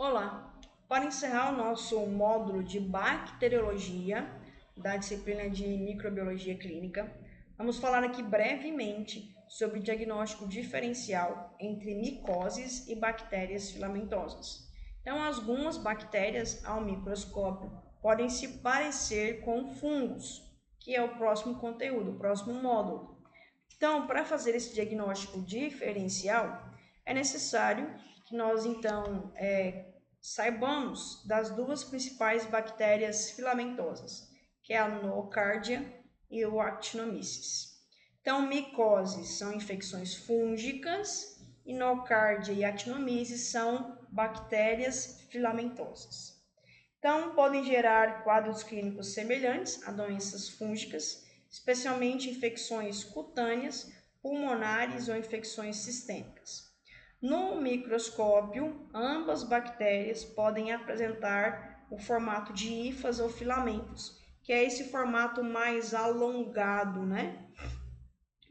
Olá! Para encerrar o nosso módulo de bacteriologia da disciplina de microbiologia clínica, vamos falar aqui brevemente sobre o diagnóstico diferencial entre micoses e bactérias filamentosas. Então, algumas bactérias ao microscópio podem se parecer com fungos, que é o próximo conteúdo, o próximo módulo. Então, para fazer esse diagnóstico diferencial, é necessário que nós, então, saibamos das duas principais bactérias filamentosas, que é a Nocardia e o Actinomyces. Então, micoses são infecções fúngicas e Nocardia e Actinomyces são bactérias filamentosas. Então, podem gerar quadros clínicos semelhantes a doenças fúngicas, especialmente infecções cutâneas, pulmonares ou infecções sistêmicas. No microscópio, ambas bactérias podem apresentar o formato de hifas ou filamentos, que é esse formato mais alongado, né?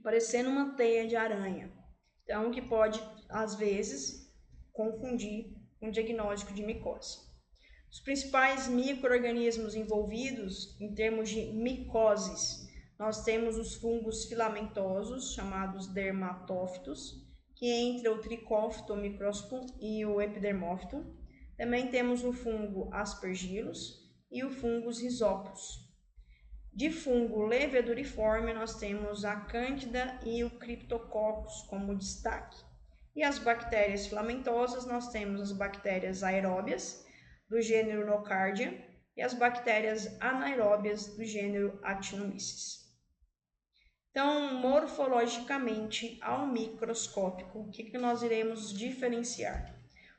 Parecendo uma teia de aranha. Então, que pode, às vezes, confundir com o diagnóstico de micose. Os principais micro-organismos envolvidos em termos de micoses, nós temos os fungos filamentosos, chamados dermatófitos, que entra o tricófito, o micróscopo e o epidermófito. Também temos o fungo aspergillus e o fungus rhizopus. De fungo leveduriforme, nós temos a cândida e o cryptococcus como destaque. E as bactérias filamentosas, nós temos as bactérias aeróbias, do gênero Nocardia, e as bactérias anaeróbias, do gênero Actinomyces. Então, morfologicamente, ao microscópico, o que nós iremos diferenciar?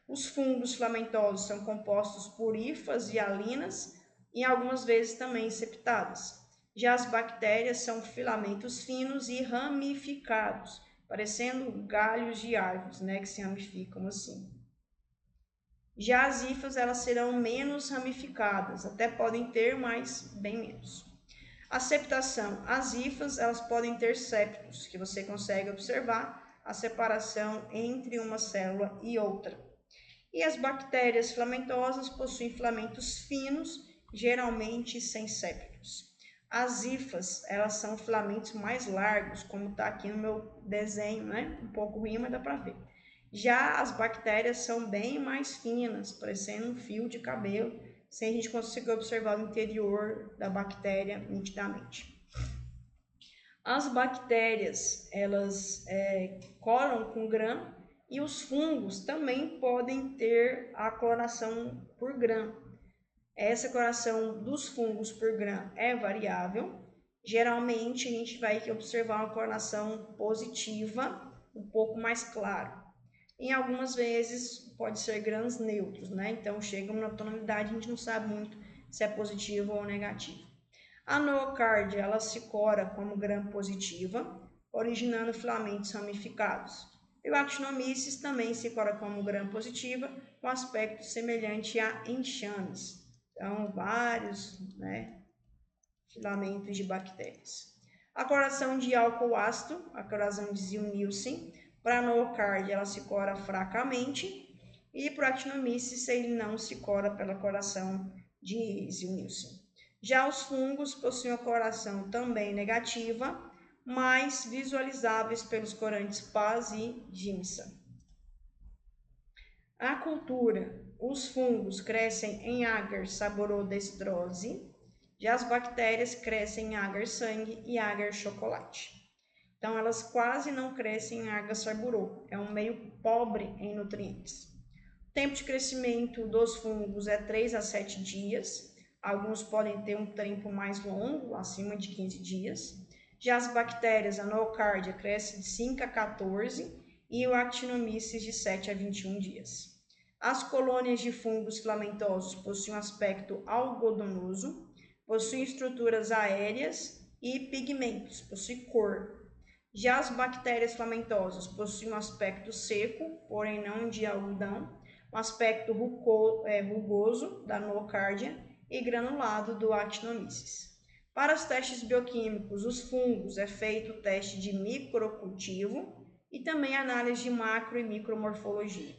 Os fungos filamentosos são compostos por hifas e alinas, e algumas vezes também septadas. Já as bactérias são filamentos finos e ramificados, parecendo galhos de árvores, né, que se ramificam assim. Já as hifas, elas serão menos ramificadas, até podem ter, mas bem menos. A septação, as hifas, elas podem ter septos, que você consegue observar a separação entre uma célula e outra. E as bactérias filamentosas possuem filamentos finos, geralmente sem septos. As hifas, elas são filamentos mais largos, como está aqui no meu desenho, né? Um pouco ruim, mas dá para ver. Já as bactérias são bem mais finas, parecendo um fio de cabelo, sem a gente conseguir observar o interior da bactéria nitidamente. As bactérias, elas colam com Gram e os fungos também podem ter a cloração por Gram. Essa cloração dos fungos por Gram é variável. Geralmente, a gente vai observar uma cloração positiva, um pouco mais claro. Em algumas vezes pode ser grãos neutros, né? Então chega uma tonalidade, a gente não sabe muito se é positivo ou negativo. A nocardia, ela se cora como gram positiva, originando filamentos ramificados. E o actinomyces também se cora como gram positiva, com aspecto semelhante a enxames. Então, vários, né, filamentos de bactérias. A coração de álcool ácido, a coração de Zilnielsen, para a nocardia, ela se cora fracamente, e para o actinomyces, ele não se cora pela coração de Zilnielsen. Já os fungos possuem a coloração também negativa, mas visualizáveis pelos corantes Paz e Giemsa. A cultura, os fungos crescem em agar saborodextrose, já as bactérias crescem em agar sangue e agar chocolate. Então, elas quase não crescem em agar sarburô, é um meio pobre em nutrientes. O tempo de crescimento dos fungos é 3 a 7 dias, alguns podem ter um tempo mais longo, acima de 15 dias. Já as bactérias, a nocardia, cresce de 5 a 14 e o actinomyces de 7 a 21 dias. As colônias de fungos filamentosos possuem um aspecto algodonoso, possuem estruturas aéreas e pigmentos, possuem cor. Já as bactérias filamentosas possuem um aspecto seco, porém não de algodão, um aspecto rugoso da nocardia e granulado do actinomyces. Para os testes bioquímicos, os fungos é feito o teste de microcultivo e também análise de macro e micromorfologia.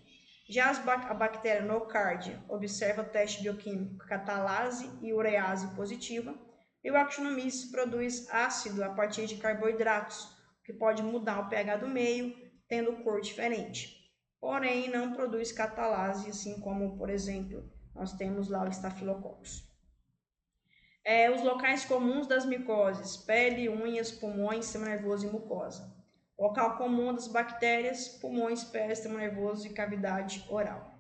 Já a bactéria Nocardia observa teste bioquímico catalase e urease positiva, e o Actinomyces produz ácido a partir de carboidratos, que pode mudar o pH do meio, tendo cor diferente. Porém, não produz catalase, assim como, por exemplo, nós temos lá o Staphylococcus. Os locais comuns das micoses: pele, unhas, pulmões, sistema nervoso e mucosa. Local comum das bactérias: pulmões, pele, sistema nervoso e cavidade oral.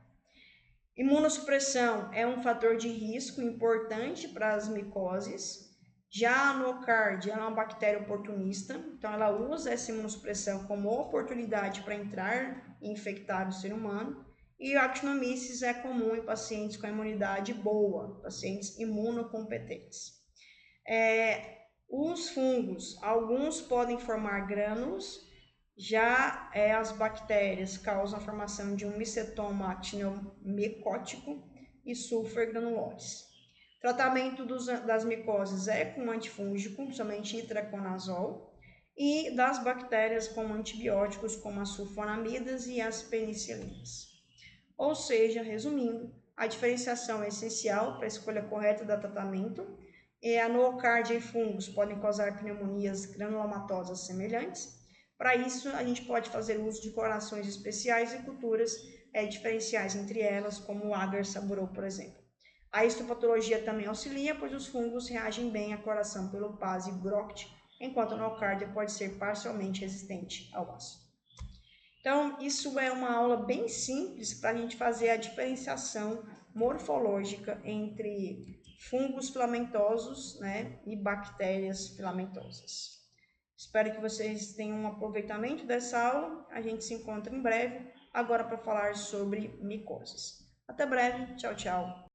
Imunossupressão é um fator de risco importante para as micoses. Já a nocardia é uma bactéria oportunista, então ela usa essa imunossupressão como oportunidade para entrar e infectar o ser humano. E o Actinomyces é comum em pacientes com imunidade boa, pacientes imunocompetentes. Os fungos, alguns podem formar grânulos, já as bactérias causam a formação de um micetoma actinomicótico e sulfur-granulose. Tratamento das micoses é com antifúngico, principalmente itraconazol, e das bactérias com antibióticos como as sulfonamidas e as penicilinas. Ou seja, resumindo, a diferenciação é essencial para a escolha correta do tratamento. A nocardia e fungos podem causar pneumonias granulomatosas semelhantes. Para isso, a gente pode fazer uso de colorações especiais e culturas diferenciais entre elas, como o agar saburou, por exemplo. A histopatologia também auxilia, pois os fungos reagem bem à coloração pelo PAS e Broct, enquanto a nocardia pode ser parcialmente resistente ao ácido. Então, isso é uma aula bem simples para a gente fazer a diferenciação morfológica entre fungos filamentosos, né, e bactérias filamentosas. Espero que vocês tenham um aproveitamento dessa aula. A gente se encontra em breve, agora para falar sobre micoses. Até breve, tchau, tchau.